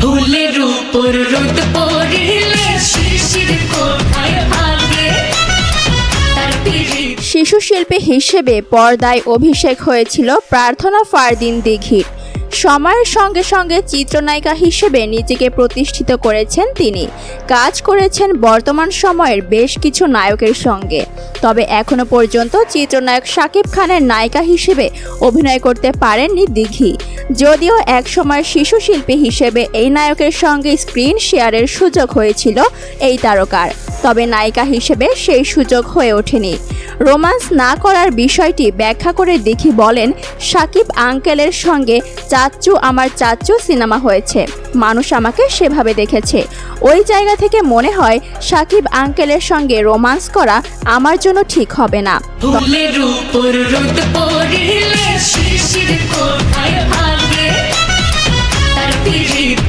ফুলের উপর রোদ পড়িলে শিশির কোথায় ভাগে তার পিড়িত। শিশু শিল্পী হিসেবে পর্দায় অভিষেক হয়েছিল প্রার্থনা ফারদিন দিঘির। সময়ের সঙ্গে সঙ্গে চিত্রনায়িকা হিসেবে নিজেকে প্রতিষ্ঠিত করেছেন তিনি। কাজ করেছেন বর্তমান সময়ের বেশ কিছু নায়কের সঙ্গে। তবে এখনো পর্যন্ত চিত্রনায়ক শাকিব খানের নায়িকা হিসেবে অভিনয় করতে পারেননি দিঘি। যদিও একসময় শিশু শিল্পী হিসেবে এই নায়কের সঙ্গে স্ক্রিন শেয়ারের সুযোগ হয়েছিল এই তারকার, তবে নায়িকা হিসেবে সেই সুযোগ হয়ে ওঠেনি। রোমান্স না করার বিষয়টি ব্যাখ্যা করে দিঘি বলেন, শাকিব আঙ্কেলের সঙ্গে চাচ্চু আমার চাচ্চু সিনেমা হয়েছে, মানুষ আমাকে সেভাবে দেখেছে। ওই জায়গা থেকে মনে হয় শাকিব আঙ্কেলের সঙ্গে রোমান্স করা আমার জন্য ঠিক হবে না। ফুলের উপর রোদ পড়িলে শিশির কোথায় ভাগে তার পিড়িত।